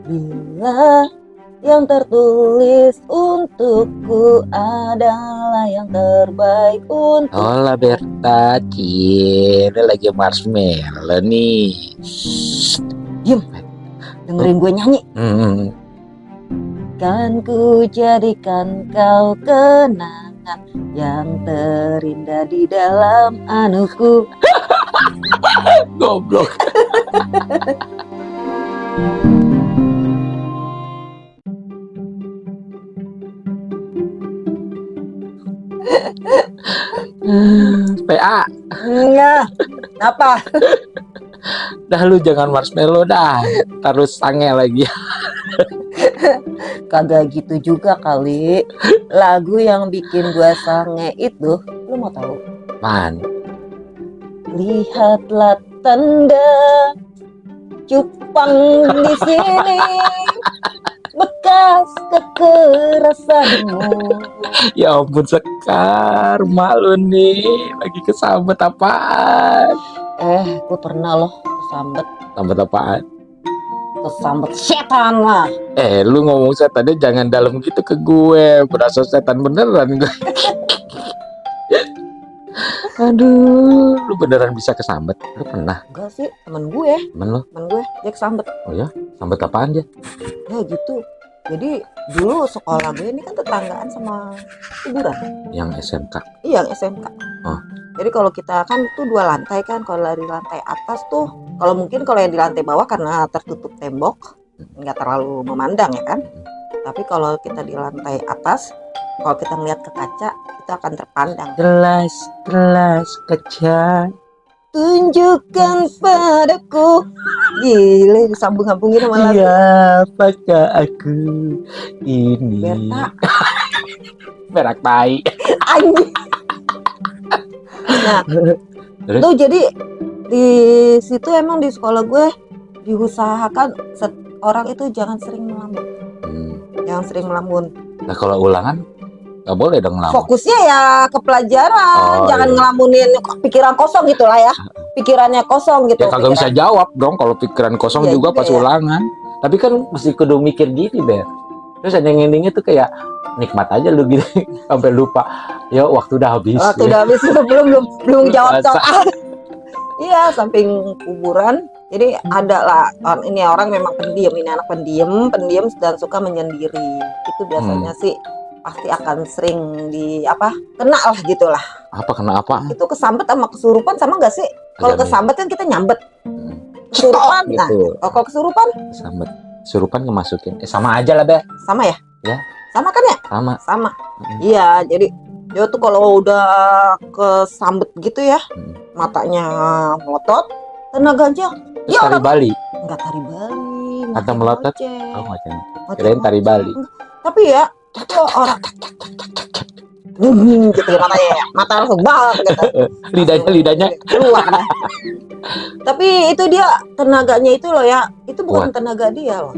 Bila yang tertulis untukku adalah yang terbaik untuk. Hola Berta, cie, lagi marshmallow nih. Diam, dengerin gue nyanyi. Kan ku jadikan kau kenangan yang terindah di dalam anuku. Goblok. PA. Enggak, apa? Dah lu jangan marshmallow dah. Taruh sange lagi. Kagak gitu juga kali. Lagu yang bikin gua sange itu, lu mau tahu? Man. Lihatlah tanda cupang di sini, bekas kekerasanmu. Ya ampun Sekar, malu nih. Lagi kesambet apaan? Gue pernah loh kesambet. Sambet apaan? Kesambet setan lah. Lu ngomong setannya jangan dalam gitu ke gue. Berasa setan beneran gue. Aduh, lu beneran bisa kesambet? Lu pernah? Enggak sih, temen gue. Temen lo? Temen gue, dia kesambet. Oh ya? Sambet apaan dia? Ya gitu. Jadi dulu sekolah gue ini kan tetanggaan sama kuburan. Yang SMK? Iya, yang SMK. Oh. Jadi kalau kita kan tuh 2 lantai kan, kalau dari lantai atas tuh, kalau mungkin kalau yang di lantai bawah karena tertutup tembok, nggak terlalu memandang ya kan. Tapi kalau kita di lantai atas, kalau kita melihat ke kaca, itu akan terpandang. Gelas kaca. Tunjukkan padaku. Gile, disambung-sambungin sama lagu. Siapakah aku ini? Berta. Berak tai. Anjing. Nah, terus? Tuh jadi di situ emang di sekolah gue diusahakan orang itu jangan sering melamun. Jangan sering melamun. Nah kalau ulangan nggak boleh dong ngelamun. Fokusnya ya ke pelajaran, jangan ngelamunin pikiran kosong gitu lah ya. Pikirannya kosong gitu. Ya kagak bisa jawab dong kalau pikiran kosong juga pas ulangan. Tapi kan mesti kudu mikir gitu, Ber. Terus ada yang endingnya tuh kayak nikmat aja lu gitu sampai lupa. Ya waktu udah habis. Waktu udah habis belum jawab soal. Iya, samping kuburan. Jadi ada lah ini orang memang pendiam, ini anak pendiam dan suka menyendiri. Itu biasanya sih pasti akan sering kena lah gitulah. Apa kena apa? Itu kesambet sama kesurupan sama nggak sih? Kalau kesambet kan kita nyambet. Kesurupan, gitu. Nah, kalau kesurupan? Kesambet. Kesurupan ngemasukin. Sama aja lah, Be. Sama ya? Ya. Sama kan ya? Sama. Iya, jadi dia tuh kalau udah kesambet gitu ya, matanya melotot, tenaganya. Terus tari Bali? Enggak tari Bali. Atau melotot? Oh, macam. Kirain tari Bali. Tapi ya, itu orang gitu matanya, mata langsung gitu. lidahnya keluar. Tapi itu dia tenaganya itu loh ya, itu bukan tenaga dia loh.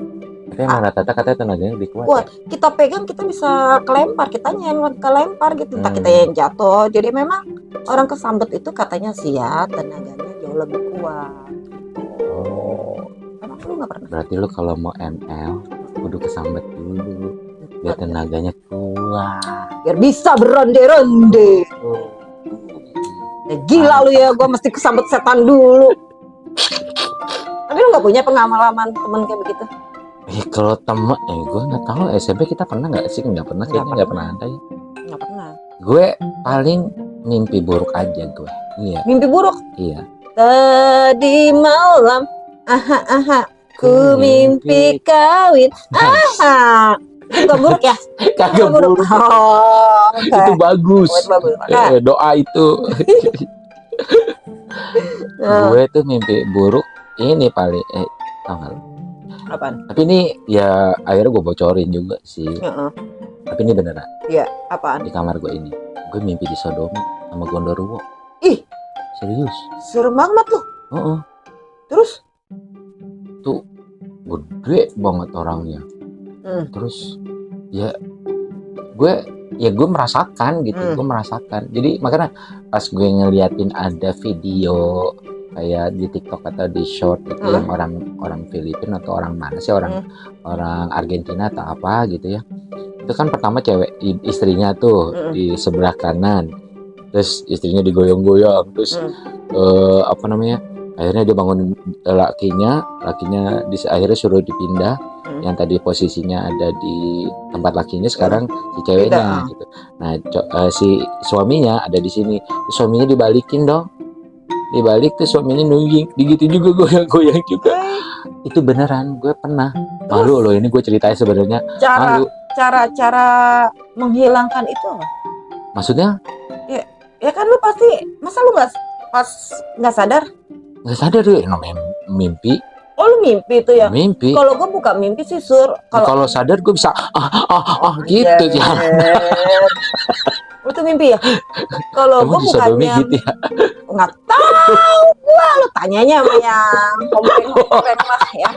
Tapi rata-rata katanya tenaganya lebih kuat. Kita pegang kita bisa kelempar, kitanya yang kelempar gitu, entah kita yang jatuh. Jadi memang orang kesambet itu katanya sih ya tenaganya jauh lebih kuat. Oh. Emang lu nggak pernah? Berarti lu kalau mau ML kudu kesambet dulu. Biar tenaganya kuat. Biar bisa beronde-ronde. Gila lu ya, gue mesti kesambet setan dulu. Tapi lu nggak punya pengalaman temen kayak begitu? Kalau temen, gue nggak tahu SMP kita pernah nggak sih? Nggak pernah, kayaknya nggak pernah ada ya. Nggak pernah. Gue paling mimpi buruk aja gue. Iya. Mimpi buruk? Iya. Tadi malam, ku mimpi kawin. Itu gak buruk ya? Kagak buruk. Itu bagus. Doa itu. Gue tuh mimpi buruk ini paling tau gak lu? Apaan? Tapi ini ya akhirnya gue bocorin juga sih. Tapi ini beneran. Iya, apaan? Di kamar gue ini, gue mimpi disodomi sama Gondorwo. Ih, serius? Serem banget tuh. Terus? Tuh gede banget orangnya. Terus ya gue merasakan gitu. Gue merasakan. Jadi makanya pas gue ngeliatin ada video kayak di TikTok atau di short itu yang orang Filipina atau orang mana sih, orang Argentina atau apa gitu ya. Itu kan pertama cewek istrinya tuh di sebelah kanan, terus istrinya digoyong-goyong, terus apa namanya, akhirnya dia bangun lakinya akhirnya suruh dipindah, yang tadi posisinya ada di tempat lakinya, sekarang si ceweknya gitu. Nah si suaminya ada di sini, suaminya dibalikin dong, dibalik tuh suaminya nungging, digitu juga goyang-goyang juga. Itu beneran, gue pernah. Malu loh, ini gue ceritain sebenarnya. Malu. Cara menghilangkan itu apa? Maksudnya? Ya kan lu pasti, masa lu nggak sadar? Nggak sadar deh, namanya mimpi. Oh, lu mimpi itu ya? Mimpi. Kalau gue bukan mimpi sih, Sur. Kalau sadar gue bisa gitu ya. Itu mimpi ya? Kalau gue bukannya gitu ya? Nggak tahu gue, lu tanyanya sama yang komplain lah ya.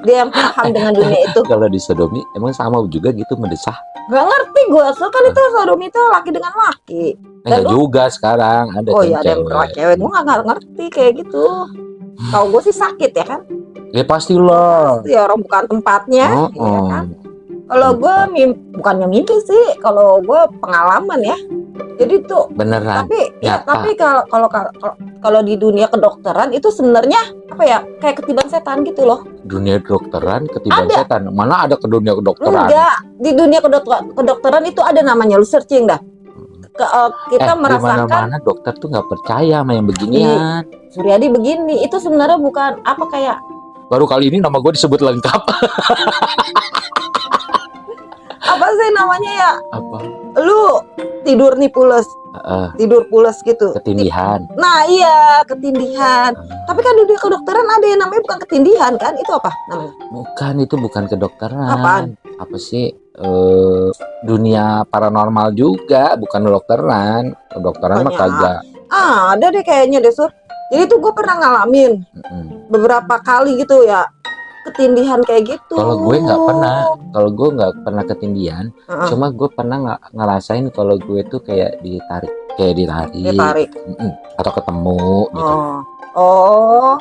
Dia yang paham dengan dunia itu. Kalau di sodomi emang sama juga gitu, mendesah? Gak ngerti gue, so kan itu sodomi itu laki dengan laki. Enggak juga sekarang ada. Oh iya, ada yang cewek. Gue nggak ngerti kayak gitu. Kalau gue sih sakit ya kan? Ya pastilah. Pasti orang bukan tempatnya, ya kan? Kalau gue bukannya mimpi sih, kalau gue pengalaman ya. Jadi tuh beneran. Tapi kalau di dunia kedokteran itu sebenarnya apa ya, kayak ketiban setan gitu loh. Dunia kedokteran ketiban setan? Mana ada ke dunia kedokteran? Enggak, di dunia kedokteran itu ada namanya, lu searching dah. Kita merasakan. Dimana-mana dokter tuh nggak percaya sama yang beginian. Suryadi begini, itu sebenarnya bukan apa kayak. Baru kali ini nama gue disebut lengkap. Apa sih namanya ya? Apa? Lu tidur nih pules. Tidur pules gitu. Ketindihan. Nah iya, ketindihan. Tapi kan di dunia kedokteran ada yang namanya bukan ketindihan kan? Itu apa namanya? Bukan, itu bukan kedokteran. Apaan? Apa sih? Dunia paranormal juga, bukan kedokteran. Kedokteran mah kagak. Ada deh kayaknya deh, Sur. Jadi tuh gue pernah ngalamin beberapa kali gitu ya, ketindihan kayak gitu. Kalau gue nggak pernah ketindian. Cuma gue pernah ngerasain kalau gue tuh kayak ditarik. Atau ketemu gitu.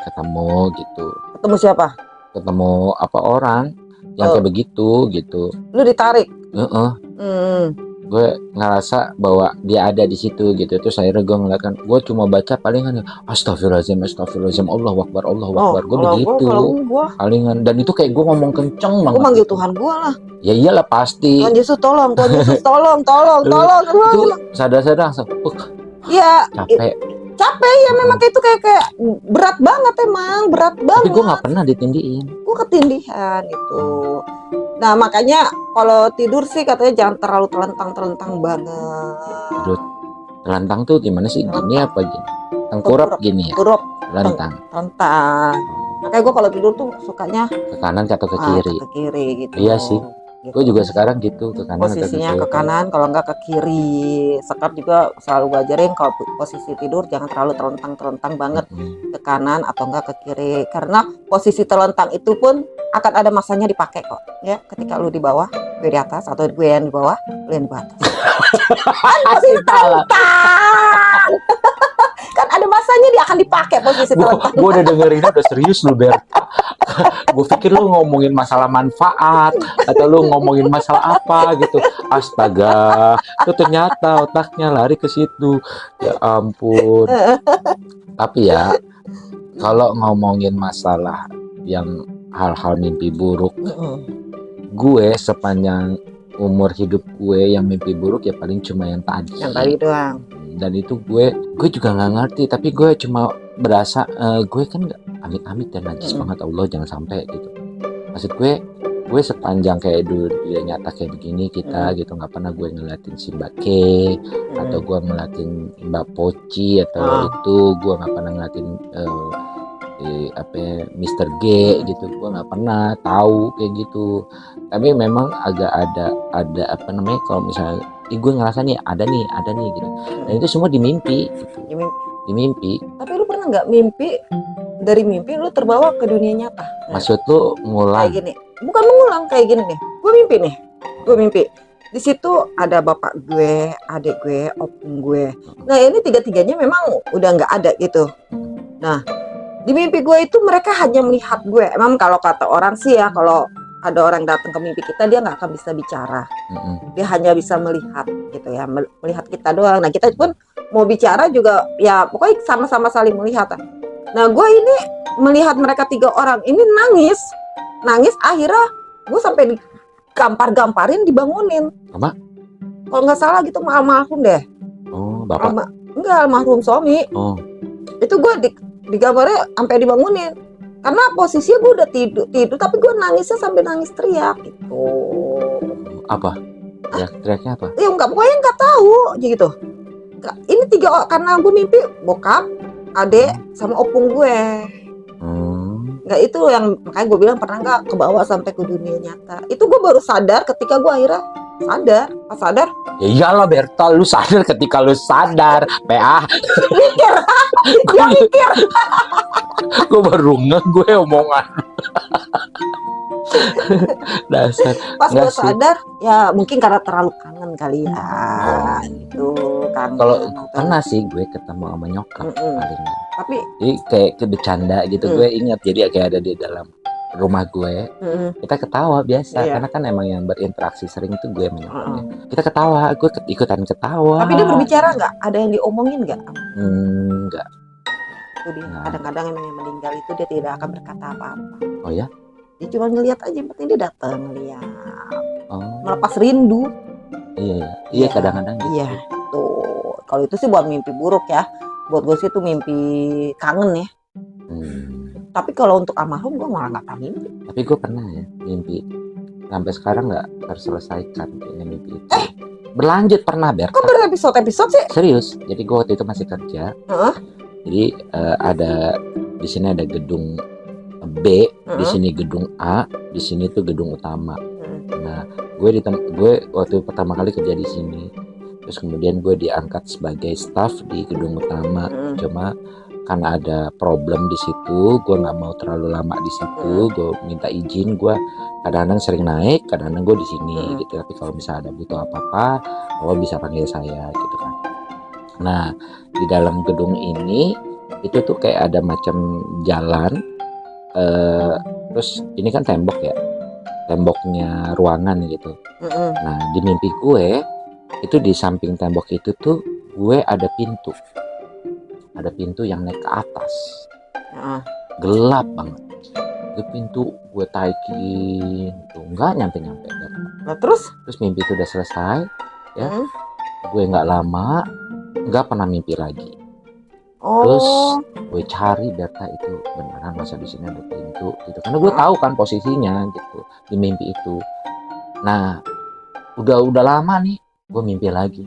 Ketemu gitu. Ketemu siapa? Ketemu apa orang yang kayak begitu gitu. Lu ditarik? Gue ngerasa bahwa dia ada di situ gitu. Terus akhirnya gue ngeliatkan, gue cuma baca palingan astagfirullahaladzim, Allahu Akbar, gue begitu palingan. Dan itu kayak gue ngomong kenceng banget. Gue manggil Tuhan gue lah. Ya iyalah pasti. Tuhan Yesus tolong, tolong. Itu sadar-sadar langsung ya capek ya, memang itu kayak berat banget, emang berat banget. Tapi gue nggak pernah ditindihin. Gue ketindihan itu. Nah makanya kalau tidur sih katanya jangan terlalu telentang banget. Tidur telentang tuh gimana sih? Gini apa gini? Tengkurap gini ya? Telentang. Makanya gue kalau tidur tuh sukanya ke kanan atau ke kiri? Ke kiri gitu. Iya sih. Gue juga sekarang gitu, ke kanan. Posisinya ke kanan, kalau enggak ke kiri. Sekar juga selalu ngajarin kalau posisi tidur jangan terlalu telentang banget ke kanan atau enggak ke kiri. Karena posisi telentang itu pun akan ada masanya dipakai kok. Ya, ketika lu di bawah, gue di atas, atau gue yang di bawah, lu yang di atas. Kan posisi telentang. Kan ada masanya dia akan dipakai posisi telentang. Gue udah dengerin udah serius lu, Ber. Gue pikir lu ngomongin masalah manfaat atau lu ngomongin masalah apa gitu. Astaga, itu ternyata otaknya lari ke situ. Ya ampun. Tapi ya, kalau ngomongin masalah yang hal-hal mimpi buruk, gue sepanjang umur hidup gue yang mimpi buruk ya paling cuma yang tadi. Yang tadi doang. Dan itu gue juga nggak ngerti, tapi gue cuma berasa gue kan amit-amit dan najis banget, Allah jangan sampai gitu. Maksud gue sepanjang kayak dunia nyata kayak begini kita gitu, nggak pernah gue ngeliatin si Mbak K atau gue ngeliatin Mbak Poci atau itu gue nggak pernah ngeliatin Mr. G gitu, gue nggak pernah tahu kayak gitu. Tapi memang agak ada apa namanya, kalau misalnya gue ngerasa nih ada nih gitu. Dan itu semua di mimpi gitu. Di mimpi. Tapi lu pernah nggak mimpi, dari mimpi lu terbawa ke dunia nyata? Maksud lu ngulang? Kayak gini, bukan mengulang, kayak gini nih. Gue mimpi. Di situ ada bapak gue, adik gue, opung gue. Nah ini tiga-tiganya memang udah nggak ada gitu. Nah Di mimpi gue itu mereka hanya melihat gue. Emang kalau kata orang sih ya, kalau ada orang datang ke mimpi kita, dia nggak akan bisa bicara. Dia hanya bisa melihat gitu ya, melihat kita doang. Nah kita pun mau bicara juga ya pokoknya sama-sama saling melihat. Nah gue ini melihat mereka 3 orang ini nangis akhirnya gue sampai digampar-gamparin, dibangunin. Apa? Kalau nggak salah gitu almarhum deh. Oh, bapak. Enggak, almarhum suami. Oh. Itu gue digambarnya sampai dibangunin. Karena posisinya gue udah tidur tapi gue nangisnya sampai nangis teriak gitu. Apa? Teriaknya apa? Ya enggak, pokoknya nggak tahu gitu. Ini 3 orang, karena gue mimpi bokap, adek, sama opung gue. Nggak, itu yang makanya gue bilang pernah nggak kebawa sampai ke dunia nyata. Itu gue baru sadar ketika gue akhirnya sadar. Pas sadar, ya iyalah Berta, lu sadar ketika lu sadar. PA mikir. Dia mikir. Gue baru ngeh gue omongan. Dasar. Pas gue sadar, ya mungkin karena terlalu kangen kali ya. Gitu kan. Kalau pernah sih gue ketemu sama nyokap paling. Tapi jadi kayak bercanda gitu, gue ingat jadi kayak ada di dalam rumah gue, kita ketawa biasa, karena kan emang yang berinteraksi sering tuh gue menyokapnya. Kita ketawa, gue ikutan ketawa. Tapi dia berbicara nggak? Ada yang diomongin nggak? Enggak. Itu dia. Kadang-kadang emang yang meninggal itu dia tidak akan berkata apa-apa. Oh ya? Dia cuma ngelihat aja, yang penting dia datang ngeliat. Melepas rindu. Iya kadang-kadang gitu. Iya, tuh. Kalau itu sih buat mimpi buruk ya. Buat gue sih itu mimpi kangen ya. Tapi kalau untuk almarhum gue malah nggak pernah mimpi. Tapi gue pernah ya mimpi. Sampai sekarang nggak terselesaikan kayaknya mimpi itu. Berlanjut pernah Ber. Kok berepisode-episode sih? Serius. Jadi gue waktu itu masih kerja. Jadi ada di sini ada gedung B, di sini gedung A, di sini tuh gedung utama. Nah, gue waktu pertama kali kerja di sini. Terus kemudian gue diangkat sebagai staff di gedung utama. Cuma karena ada problem di situ, gue nggak mau terlalu lama di situ. Gue minta izin, gue kadang-kadang sering naik, kadang-kadang gue di sini gitu. Tapi kalau misalnya ada butuh apa-apa, lo bisa panggil saya gitu kan. Nah, di dalam gedung ini itu tuh kayak ada macam jalan. Terus ini kan tembok ya, temboknya ruangan gitu. Nah, di mimpi gue itu di samping tembok itu tuh gue ada pintu yang naik ke atas. Gelap banget. Itu pintu gue taikin tuh nggak nyampe. Nah, terus mimpi itu udah selesai ya. Gue nggak lama nggak pernah mimpi lagi. Terus gue cari data itu beneran masa di sini ada pintu gitu, karena gue tahu kan posisinya gitu di mimpi itu. Nah udah lama nih gue mimpi lagi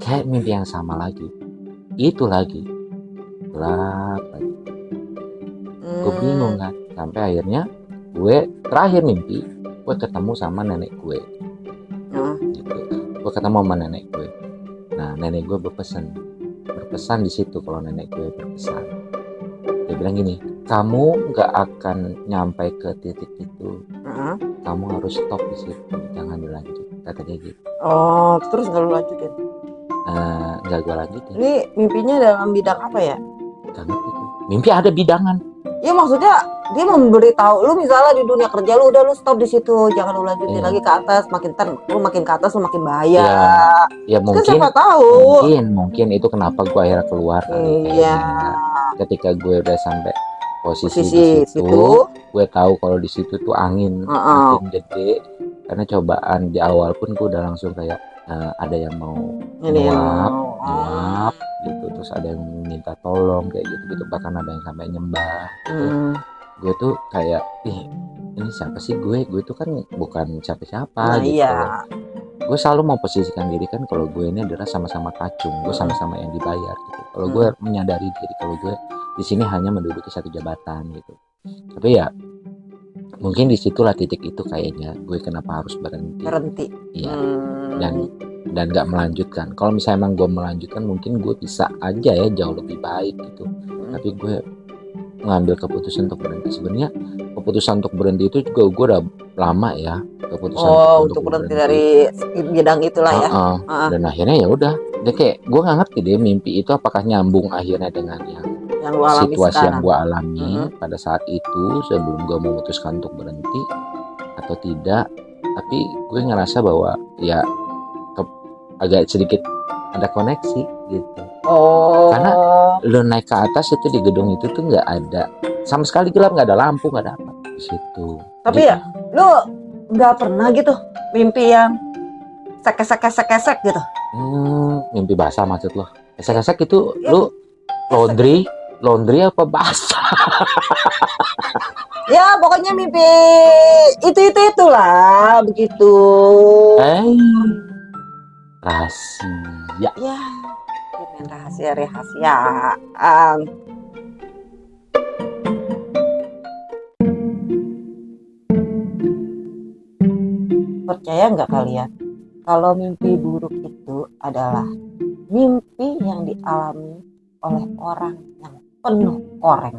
kayak mimpi yang sama lagi, itu lagi gelap lagi. Gue bingung kan, sampai akhirnya gue terakhir mimpi gue ketemu sama nenek gue gitu. Gue ketemu sama nenek gue. Nah nenek gue berpesan di situ. Kalau nenek gue berpesan, dia bilang gini, kamu nggak akan nyampe ke titik itu, kamu harus stop di situ, jangan dilanjut, kata dia gitu. Terus nggak lu lanjutin? Nggak gue lanjutin. Ini mimpinya dalam bidang apa ya? Gak ngerti tuh. Mimpi ada bidangan. Ya maksudnya dia memberitahu lu, misalnya di dunia kerja lu udah, lu stop di situ, jangan lu lanjutin lagi ke atas. Lu makin ke atas lu makin bahaya. Ya mungkin. Kan siapa tahu. Mungkin itu kenapa gue akhirnya keluar. Ketika gue udah sampai posisi di situ, gue tahu kalau di situ tuh angin makin gede. Karena cobaan di awal pun gue udah langsung kayak ada yang mau nyuap gitu, terus ada yang minta tolong kayak gitu, bahkan ada yang sampai nyembah gitu. Gue tuh kayak ini siapa sih gue tuh kan bukan siapa-siapa gitu. Gue selalu mau posisikan diri kan kalau gue ini adalah sama-sama kacung, gue sama-sama yang dibayar gitu. Kalau gue menyadari diri kalau gue di sini hanya menduduki satu jabatan gitu. Tapi ya mungkin disitulah titik itu kayaknya gue kenapa harus berhenti. Iya. Dan nggak melanjutkan. Kalau misalnya emang gue melanjutkan, mungkin gue bisa aja ya jauh lebih baik gitu. Tapi gue mengambil keputusan untuk berhenti. Sebenarnya keputusan untuk berhenti itu juga gue udah lama ya. Keputusan untuk berhenti dari bidang itulah ya. Dan akhirnya ya udah. Dia kayak gue nggak ngerti deh mimpi itu apakah nyambung akhirnya dengan yang yang lu alami situasi yang sekarang. gue alami Mm-mm. pada saat itu sebelum gue memutuskan untuk berhenti atau tidak. Tapi gue ngerasa bahwa ya agak sedikit ada koneksi gitu. Oh. Karena lo naik ke atas itu di gedung itu tuh nggak ada sama sekali, gelap, nggak ada lampu, nggak ada apa di situ. Tapi ya, lu nggak pernah gitu mimpi yang sekesek gitu? Mimpi basah maksud lo? Esek-esek itu Ya, lu laundry apa basah? ya pokoknya mimpi itulah begitu. Rahasia. Ya, main rahasia. Percaya nggak kalian? Kalau mimpi buruk itu adalah mimpi yang dialami oleh orang yang penuh koreng.